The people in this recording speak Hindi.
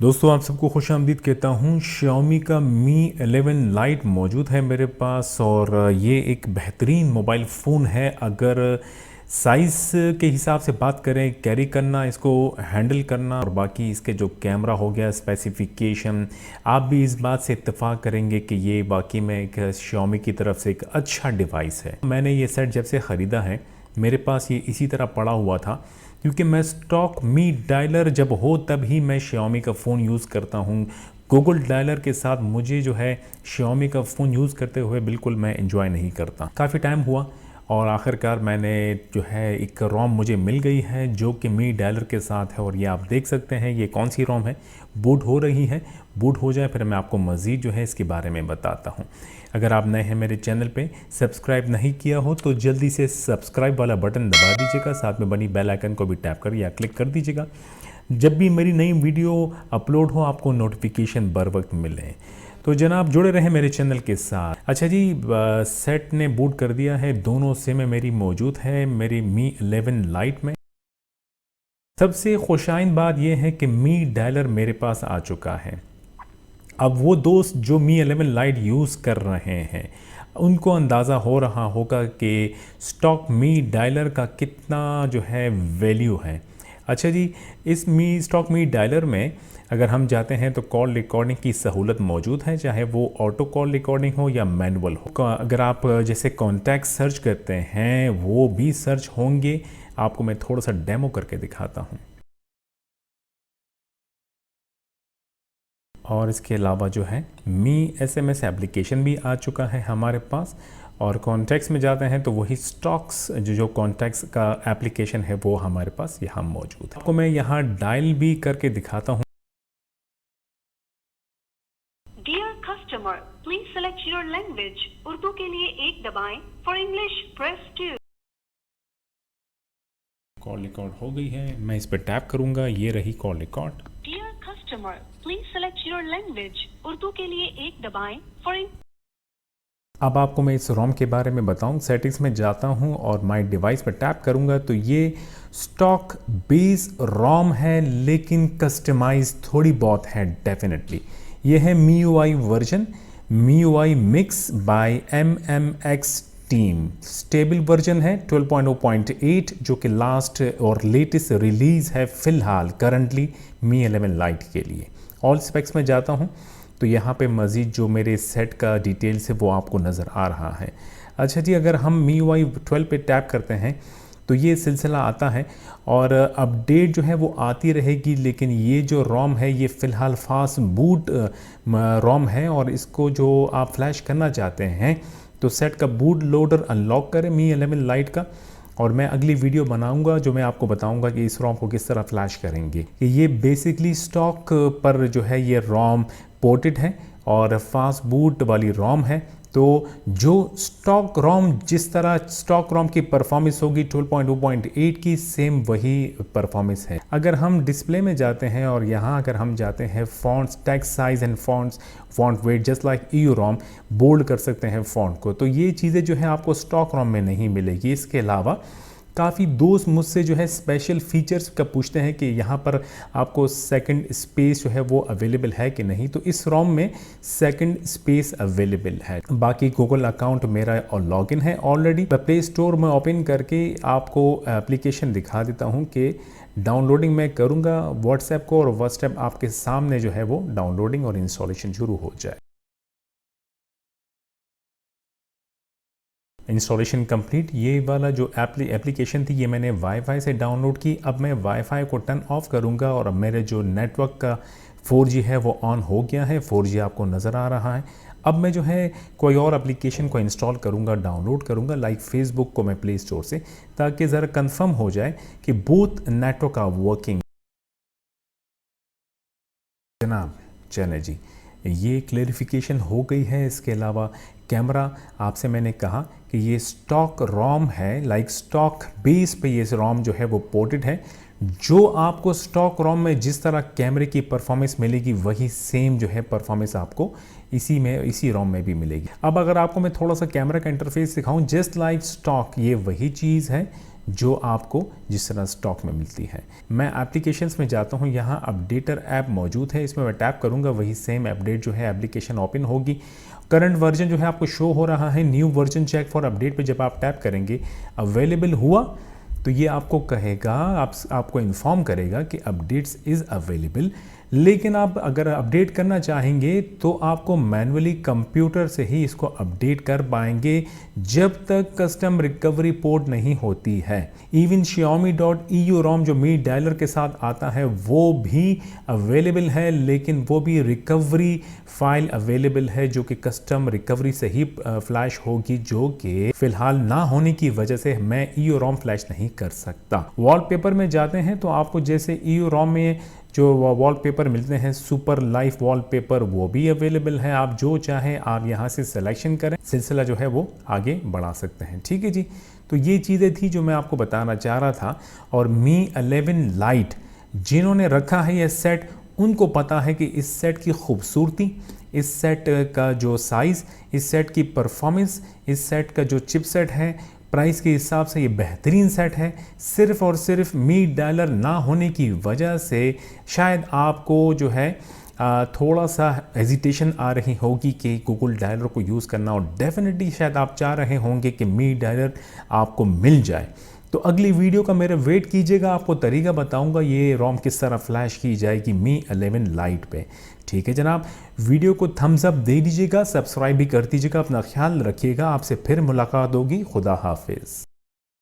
दोस्तों आप सबको खुशामदीद कहता हूँ। Xiaomi का Mi 11 Lite मौजूद है मेरे पास और ये एक बेहतरीन मोबाइल फ़ोन है। अगर साइज़ के हिसाब से बात करें, कैरी करना, इसको हैंडल करना और बाकी इसके जो कैमरा हो गया, स्पेसिफिकेशन, आप भी इस बात से इत्तेफाक करेंगे कि ये वाकई में एक Xiaomi की तरफ से एक अच्छा डिवाइस है। मैंने ये सेट जब से ख़रीदा है मेरे पास ये इसी तरह पड़ा हुआ था, क्योंकि मैं स्टॉक मी डायलर जब हो तब ही मैं Xiaomi का फ़ोन यूज़ करता हूँ। गूगल डायलर के साथ मुझे जो है Xiaomi का फ़ोन यूज़ करते हुए बिल्कुल मैं एंजॉय नहीं करता। काफ़ी टाइम हुआ और आखिरकार मैंने जो है एक रोम मुझे मिल गई है जो कि मी डायलर के साथ है और ये आप देख सकते हैं ये कौन सी रोम है। बूट हो रही है, बूट हो जाए फिर मैं आपको मज़ीद जो है इसके बारे में बताता हूँ। अगर आप नए हैं मेरे चैनल पे, सब्सक्राइब नहीं किया हो तो जल्दी से सब्सक्राइब वाला बटन दबा दीजिएगा, साथ में बनी बेल आइकन को भी टैप कर या क्लिक कर दीजिएगा। जब भी मेरी नई वीडियो अपलोड हो आपको नोटिफिकेशन बर वक्त मिले। तो जनाब जुड़े रहें मेरे चैनल के साथ। अच्छा जी, सेट ने बूट कर दिया है, दोनों सिम मेरी मौजूद है मेरी Mi 11 Lite में। सबसे खुशाइन बात यह है कि मी डायलर मेरे पास आ चुका है। अब वो दोस्त जो Mi 11 Lite यूज़ कर रहे हैं उनको अंदाज़ा हो रहा होगा कि स्टॉक मी डायलर का कितना जो है वैल्यू है। अच्छा जी, इस स्टॉक मी डायलर में अगर हम जाते हैं तो कॉल रिकॉर्डिंग की सहूलत मौजूद है, चाहे वो ऑटो कॉल रिकॉर्डिंग हो या मैनुअल हो। अगर आप जैसे कॉन्टैक्ट सर्च करते हैं वो भी सर्च होंगे। आपको मैं थोड़ा सा डेमो करके दिखाता हूँ। और इसके अलावा जो है मी SMS एप्लीकेशन भी आ चुका है हमारे पास। और कॉन्टैक्ट्स में जाते हैं तो वही स्टॉक्स जो कॉन्टैक्ट्स का एप्लीकेशन है वो हमारे पास यहाँ मौजूद है। आपको मैं यहाँ डायल भी करके दिखाता हूँ। Dear customer, please select your language. Urdu के लिए 1 दबाएं, for English press 2। Call record हो गई है, मैं इस पर टैप करूंगा, ये रही call record. Dear customer, please select your language. Urdu के लिए 1 दबाएं, फॉर अब आपको मैं इस रोम के बारे में बताऊं। सेटिंग्स में जाता हूं और माई डिवाइस पर टैप करूंगा तो ये स्टॉक बेस रोम है, लेकिन कस्टमाइज थोड़ी बहुत है डेफिनेटली। ये है MIUI version, MIUI mix by MMX team. Stable version है 12.0.8 जो कि लास्ट और लेटेस्ट रिलीज है फिलहाल करंटली Mi 11 Lite के लिए। ऑल स्पेक्स में जाता हूं तो यहाँ पे मज़ीद जो मेरे सेट का डिटेल्स है वो आपको नज़र आ रहा है। अच्छा जी, अगर हम MIUI 12 पे टैप करते हैं तो ये सिलसिला आता है और अपडेट जो है वो आती रहेगी, लेकिन ये जो रोम है ये फ़िलहाल फास्ट बूट रोम है और इसको जो आप फ्लैश करना चाहते हैं तो सेट का बूट लोडर अनलॉक करें Mi 11 Lite का। और मैं अगली वीडियो बनाऊंगा जो मैं आपको बताऊंगा कि इस रोम को किस तरह फ्लैश करेंगे। कि ये बेसिकली स्टॉक पर जो है ये रोम पोर्टेड है और फास्ट बूट वाली रोम है। तो जो स्टॉक रोम, जिस तरह स्टॉक रोम की परफॉर्मेंस होगी 12.0.8 की, सेम वही परफॉर्मेंस है। अगर हम डिस्प्ले में जाते हैं और यहाँ अगर हम जाते हैं fonts, text size and fonts, font weight just like EU रोम, बोल्ड कर सकते हैं फॉन्ट को, तो ये चीज़ें जो है आपको स्टॉक रोम में नहीं मिलेगी। इसके अलावा काफ़ी दोस्त मुझसे जो है स्पेशल फीचर्स का पूछते हैं कि यहाँ पर आपको सेकंड स्पेस जो है वो अवेलेबल है कि नहीं, तो इस रोम में सेकंड स्पेस अवेलेबल है। बाकी गूगल अकाउंट मेरा और लॉगिन है ऑलरेडी। प्ले स्टोर में ओपन करके आपको एप्लीकेशन दिखा देता हूँ कि डाउनलोडिंग मैं करूँगा व्हाट्सएप को और व्हाट्सएप आपके सामने जो है वो डाउनलोडिंग और इंस्टॉलेशन शुरू हो जाए। Installation complete. ये वाला जो एप्लीकेशन थी ये मैंने वाईफाई से डाउनलोड की। अब मैं वाईफाई को टर्न ऑफ करूँगा और अब मेरे जो नेटवर्क का 4G है वो ऑन हो गया है, 4G आपको नज़र आ रहा है। अब मैं जो है कोई और एप्लीकेशन को इंस्टॉल करूँगा, डाउनलोड करूँगा, लाइक फेसबुक को मैं प्ले स्टोर से, ताकि ज़रा कंफर्म हो जाए कि बोथ नेटवर्क आर वर्किंग। जनाब चले जी, ये क्लेरिफिकेशन हो गई है। इसके अलावा कैमरा, आपसे मैंने कहा कि ये स्टॉक रोम है, लाइक स्टॉक बेस पे ये रोम जो है वो पोर्टेड है। जो आपको स्टॉक रोम में जिस तरह कैमरे की परफॉर्मेंस मिलेगी वही सेम जो है परफॉर्मेंस आपको इसी रोम में भी मिलेगी। अब अगर आपको मैं थोड़ा सा कैमरा का इंटरफेस दिखाऊं, जस्ट लाइक स्टॉक, ये वही चीज़ है जो आपको जिस तरह स्टॉक में मिलती है। मैं एप्लीकेशंस में जाता हूँ, यहाँ अपडेटर ऐप मौजूद है, इसमें मैं टैप करूँगा, वही सेम अपडेट जो है एप्लीकेशन ओपन होगी। करंट वर्जन जो है आपको शो हो रहा है, new version check for update पे जब आप टैप करेंगे अवेलेबल हुआ तो ये आपको कहेगा, आपको इन्फॉर्म करेगा कि अपडेट्स इज़ अवेलेबल। लेकिन आप अगर अपडेट करना चाहेंगे तो आपको मैन्युअली कंप्यूटर से ही इसको अपडेट कर पाएंगे जब तक कस्टम रिकवरी पोर्ट नहीं होती है। इवन Xiaomi.eu ROM जो मी डायलर के साथ आता है वो भी अवेलेबल है, लेकिन वो भी रिकवरी फाइल अवेलेबल है जो कि कस्टम रिकवरी से ही फ्लैश होगी, जो कि फिलहाल ना होने की वजह से मैं EU ROM फ्लैश नहीं कर सकता। वॉलपेपर में जाते हैं तो आपको जैसे EU ROM में जो वॉलपेपर मिलते हैं सुपर लाइफ वॉलपेपर, वो भी अवेलेबल है। आप जो चाहें आप यहाँ से सिलेक्शन करें, सिलसिला जो है वो आगे बढ़ा सकते हैं। ठीक है जी, तो ये चीज़ें थी जो मैं आपको बताना चाह रहा था। और Mi 11 Lite जिन्होंने रखा है ये सेट, उनको पता है कि इस सेट की खूबसूरती, इस सेट का जो साइज़, इस सेट की परफॉर्मेंस, इस सेट का जो चिपसेट है, प्राइस के हिसाब से ये बेहतरीन सेट है। सिर्फ और सिर्फ मी डायलर ना होने की वजह से शायद आपको जो है थोड़ा सा हेजिटेशन आ रही होगी कि गूगल डायलर को यूज़ करना, और डेफिनेटली शायद आप चाह रहे होंगे कि मी डायलर आपको मिल जाए। तो अगली वीडियो का मेरा वेट कीजिएगा, आपको तरीका बताऊंगा ये रोम किस तरह फ्लैश की जाएगी Mi 11 Lite पे। ठीक है जनाब, वीडियो को थम्स अप दे दीजिएगा, सब्सक्राइब भी कर दीजिएगा। अपना ख्याल रखिएगा, आपसे फिर मुलाकात होगी। खुदा हाफिज़।